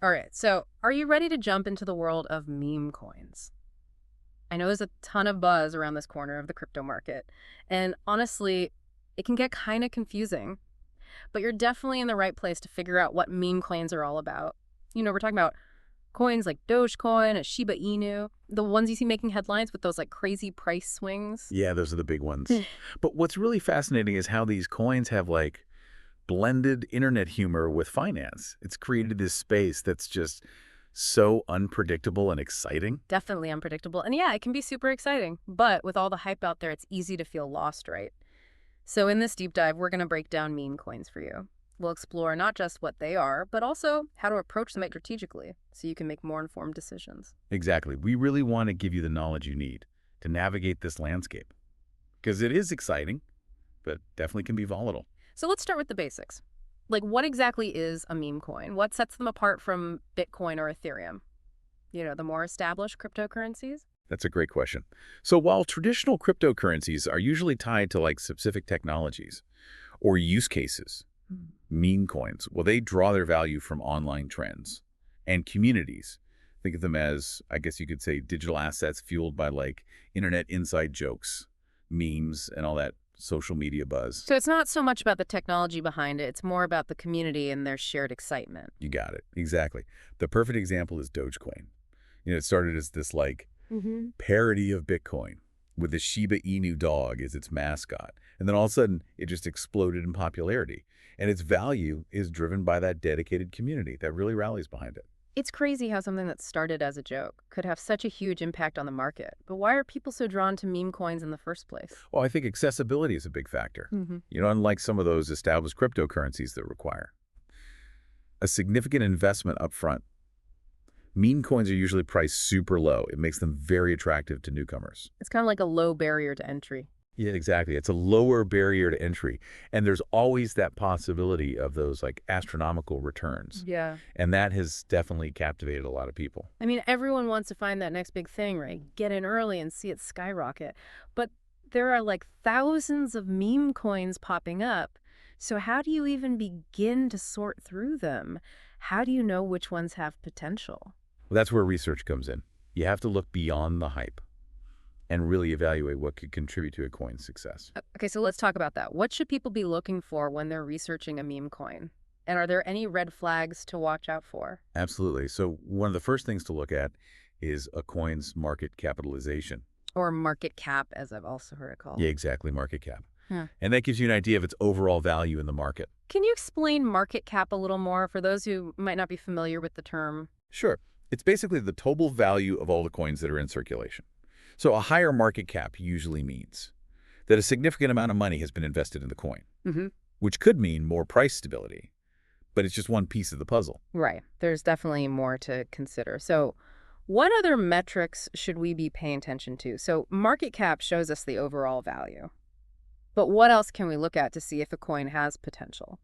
All right, so are you ready to jump into the world of meme coins? I know there's a ton of buzz around this corner of the crypto market, and honestly, it can get kind of confusing, but you're definitely in the right place to figure out what meme coins are all about. We're talking about coins like Dogecoin, a Shiba Inu, the ones you see making headlines with those like crazy price swings. Yeah, those are the big ones. But what's really fascinating is how these coins have like blended internet humor with finance. It's created this space that's just so unpredictable and exciting. Definitely unpredictable. And yeah, it can be super exciting, but with all the hype out there, it's easy to feel lost, right? So in this deep dive, we're going to break down meme coins for you. We'll explore not just what they are, but also how to approach them strategically so you can make more informed decisions. Exactly. We really want to give you the knowledge you need to navigate this landscape because it is exciting, but definitely can be volatile. So let's start with the basics. Like, what exactly is a meme coin? What sets them apart from Bitcoin or Ethereum? The more established cryptocurrencies? That's a great question. So while traditional cryptocurrencies are usually tied to like specific technologies or use cases, meme coins, well, they draw their value from online trends and communities. Think of them as, I guess you could say, digital assets fueled by like internet inside jokes, memes, and all that social media buzz. So it's not so much about the technology behind it, it's more about the community and their shared excitement. You got it. Exactly. The perfect example is Dogecoin. It started as this like parody of Bitcoin with the Shiba Inu dog as its mascot. And then all of a sudden, it just exploded in popularity. And its value is driven by that dedicated community that really rallies behind it. It's crazy how something that started as a joke could have such a huge impact on the market. But why are people so drawn to meme coins in the first place? Well, I think accessibility is a big factor. Unlike some of those established cryptocurrencies that require a significant investment up front. Meme coins are usually priced super low. It makes them very attractive to newcomers. It's kind of like a low barrier to entry. Yeah, exactly. It's a lower barrier to entry. And there's always that possibility of those like astronomical returns. Yeah. And that has definitely captivated a lot of people. I mean, everyone wants to find that next big thing, right? Get in early and see it skyrocket. But there are like thousands of meme coins popping up. So how do you even begin to sort through them? How do you know which ones have potential? Well, that's where research comes in. You have to look beyond the hype and really evaluate what could contribute to a coin's success. Okay, so let's talk about that. What should people be looking for when they're researching a meme coin? And are there any red flags to watch out for? Absolutely. So one of the first things to look at is a coin's market capitalization. Or market cap, as I've also heard it called. Yeah, exactly, market cap. Huh. And that gives you an idea of its overall value in the market. Can you explain market cap a little more for those who might not be familiar with the term? Sure. It's basically the total value of all the coins that are in circulation. So a higher market cap usually means that a significant amount of money has been invested in the coin, which could mean more price stability, but it's just one piece of the puzzle. Right. There's definitely more to consider. So what other metrics should we be paying attention to? So market cap shows us the overall value. But what else can we look at to see if a coin has potential?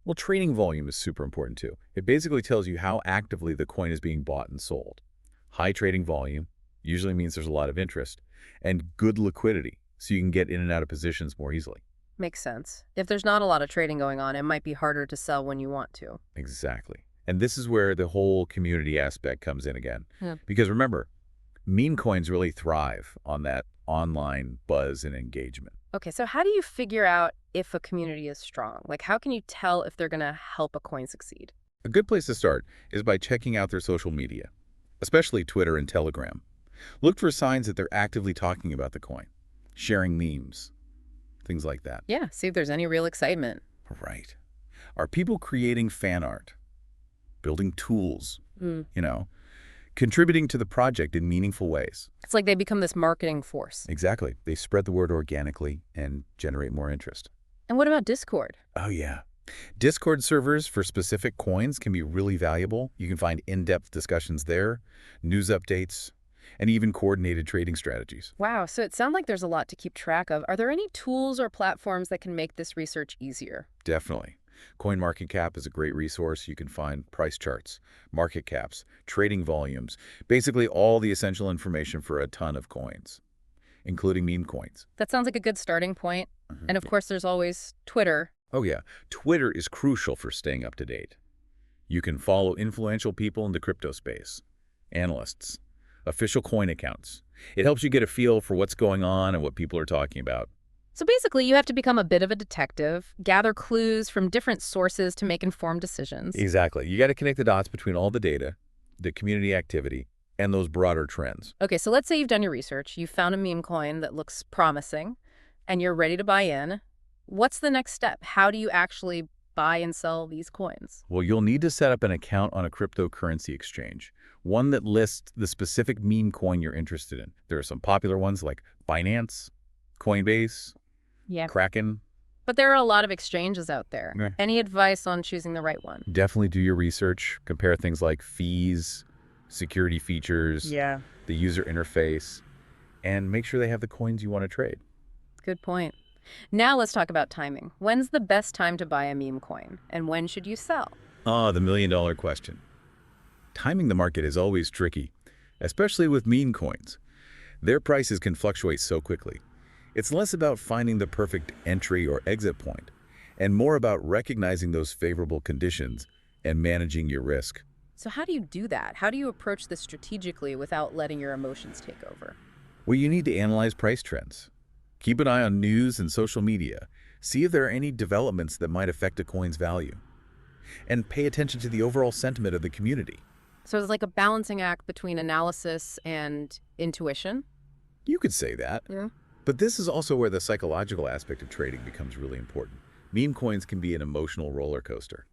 Well, trading volume is super important too. It basically tells you how actively the coin is being bought and sold. High trading volume usually means there's a lot of interest, and good liquidity, so you can get in and out of positions more easily. Makes sense. If there's not a lot of trading going on, it might be harder to sell when you want to. Exactly. And this is where the whole community aspect comes in again. Yeah. Because remember, meme coins really thrive on that online buzz and engagement. Okay, so how do you figure out if a community is strong? Like, how can you tell if they're going to help a coin succeed? A good place to start is by checking out their social media, especially Twitter and Telegram. Look for signs that they're actively talking about the coin, sharing memes, things like that. Yeah, see if there's any real excitement. Right. Are people creating fan art, building tools, contributing to the project in meaningful ways? It's like they become this marketing force. Exactly. They spread the word organically and generate more interest. And what about Discord? Oh, yeah. Discord servers for specific coins can be really valuable. You can find in-depth discussions there, news updates, and even coordinated trading strategies. Wow, so it sounds like there's a lot to keep track of. Are there any tools or platforms that can make this research easier? Definitely. CoinMarketCap is a great resource. You can find price charts, market caps, trading volumes, basically all the essential information for a ton of coins, including meme coins. That sounds like a good starting point. And of course, there's always Twitter. Oh yeah, Twitter is crucial for staying up to date. You can follow influential people in the crypto space, analysts, official coin accounts. It helps you get a feel for what's going on and what people are talking about. So basically, you have to become a bit of a detective, gather clues from different sources to make informed decisions. Exactly. You got to connect the dots between all the data, the community activity, and those broader trends. Okay, so let's say you've done your research, you've found a meme coin that looks promising, and you're ready to buy in. What's the next step? How do you actually buy and sell these coins? Well, you'll need to set up an account on a cryptocurrency exchange, one that lists the specific meme coin you're interested in. There are some popular ones like Binance, Coinbase, Yeah. Kraken. But there are a lot of exchanges out there. Yeah. Any advice on choosing the right one? Definitely do your research. Compare things like fees, security features, Yeah. the user interface, and make sure they have the coins you want to trade. Good point. Now let's talk about timing. When's the best time to buy a meme coin, and when should you sell? The million-dollar question. Timing the market is always tricky, especially with meme coins. Their prices can fluctuate so quickly. It's less about finding the perfect entry or exit point, and more about recognizing those favorable conditions and managing your risk. So how do you do that? How do you approach this strategically without letting your emotions take over? Well, you need to analyze price trends. Keep an eye on news and social media. See if there are any developments that might affect a coin's value. And pay attention to the overall sentiment of the community. So it's like a balancing act between analysis and intuition? You could say that. Yeah. But this is also where the psychological aspect of trading becomes really important. Meme coins can be an emotional roller coaster,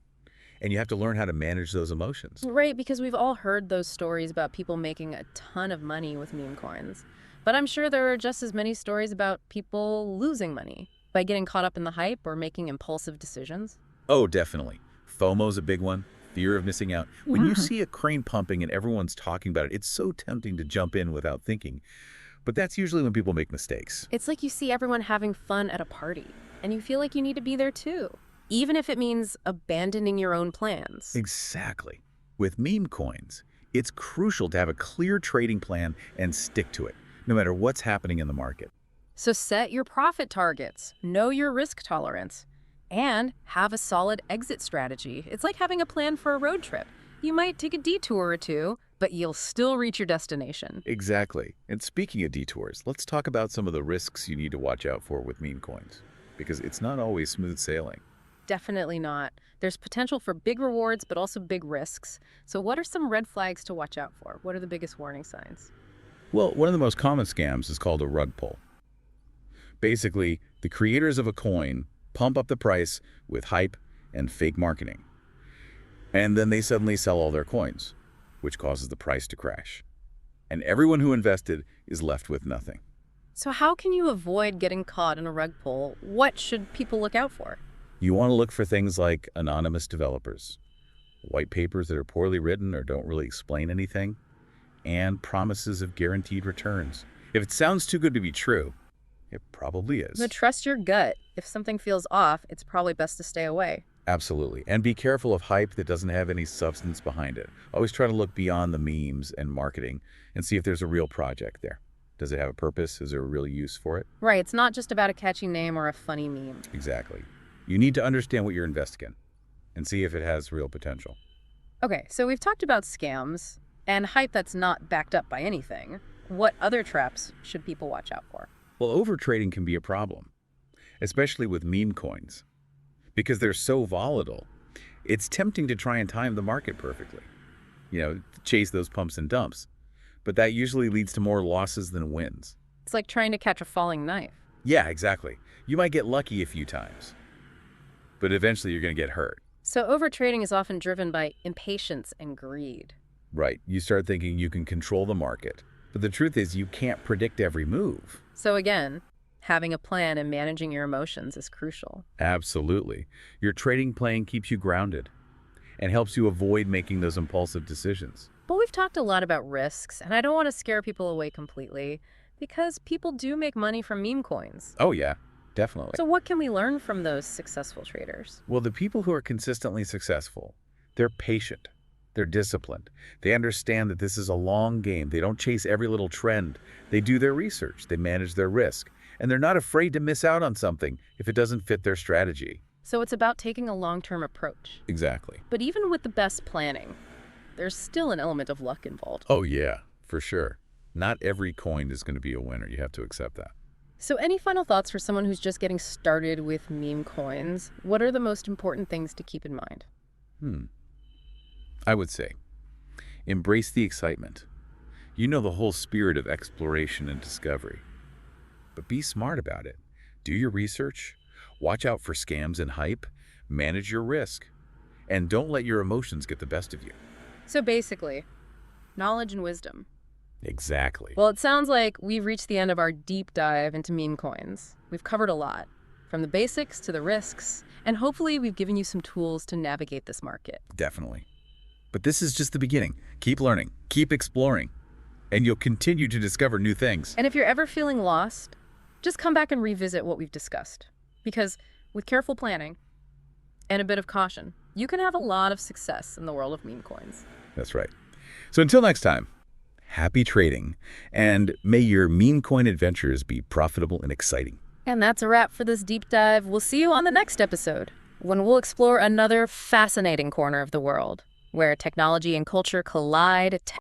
and you have to learn how to manage those emotions. Right, because we've all heard those stories about people making a ton of money with meme coins. But I'm sure there are just as many stories about people losing money by getting caught up in the hype or making impulsive decisions. Oh, definitely. FOMO's a big one, fear of missing out. When you see a crane pumping and everyone's talking about it, it's so tempting to jump in without thinking. But that's usually when people make mistakes. It's like you see everyone having fun at a party, and you feel like you need to be there too, even if it means abandoning your own plans. Exactly. With meme coins, it's crucial to have a clear trading plan and stick to it, no matter what's happening in the market. So set your profit targets, know your risk tolerance, and have a solid exit strategy. It's like having a plan for a road trip. You might take a detour or two, but you'll still reach your destination. Exactly. And speaking of detours, let's talk about some of the risks you need to watch out for with meme coins, because it's not always smooth sailing. Definitely not. There's potential for big rewards, but also big risks. So what are some red flags to watch out for? What are the biggest warning signs? Well, one of the most common scams is called a rug pull. Basically, the creators of a coin pump up the price with hype and fake marketing. And then they suddenly sell all their coins, which causes the price to crash. And everyone who invested is left with nothing. So how can you avoid getting caught in a rug pull? What should people look out for? You want to look for things like anonymous developers, white papers that are poorly written or don't really explain anything, and promises of guaranteed returns. If it sounds too good to be true, it probably is. But trust your gut. If something feels off, it's probably best to stay away. Absolutely. And be careful of hype that doesn't have any substance behind it. Always try to look beyond the memes and marketing and see if there's a real project there. Does it have a purpose? Is there a real use for it? Right, it's not just about a catchy name or a funny meme. Exactly. You need to understand what you're investing in and see if it has real potential. Okay, so we've talked about scams and hype that's not backed up by anything. What other traps should people watch out for? Well, overtrading can be a problem, especially with meme coins. Because they're so volatile, it's tempting to try and time the market perfectly. Chase those pumps and dumps. But that usually leads to more losses than wins. It's like trying to catch a falling knife. Yeah, exactly. You might get lucky a few times, but eventually you're going to get hurt. So overtrading is often driven by impatience and greed. Right. You start thinking you can control the market. But the truth is you can't predict every move. So again, having a plan and managing your emotions is crucial. Absolutely. Your trading plan keeps you grounded and helps you avoid making those impulsive decisions. But we've talked a lot about risks, and I don't want to scare people away completely because people do make money from meme coins. Oh, yeah, definitely. So what can we learn from those successful traders? Well, the people who are consistently successful, they're patient. They're disciplined. They understand that this is a long game. They don't chase every little trend. They do their research. They manage their risk. And they're not afraid to miss out on something if it doesn't fit their strategy. So it's about taking a long-term approach. Exactly. But even with the best planning, there's still an element of luck involved. Oh, yeah, for sure. Not every coin is going to be a winner. You have to accept that. So any final thoughts for someone who's just getting started with meme coins? What are the most important things to keep in mind? I would say, embrace the excitement. You know the whole spirit of exploration and discovery. But be smart about it. Do your research. Watch out for scams and hype. Manage your risk. And don't let your emotions get the best of you. So basically, knowledge and wisdom. Exactly. Well, it sounds like we've reached the end of our deep dive into meme coins. We've covered a lot, from the basics to the risks, and hopefully we've given you some tools to navigate this market. Definitely. But this is just the beginning. Keep learning. Keep exploring. And you'll continue to discover new things. And if you're ever feeling lost, just come back and revisit what we've discussed. Because with careful planning and a bit of caution, you can have a lot of success in the world of meme coins. That's right. So until next time, happy trading, and may your meme coin adventures be profitable and exciting. And that's a wrap for this deep dive. We'll see you on the next episode, when we'll explore another fascinating corner of the world, where technology and culture collide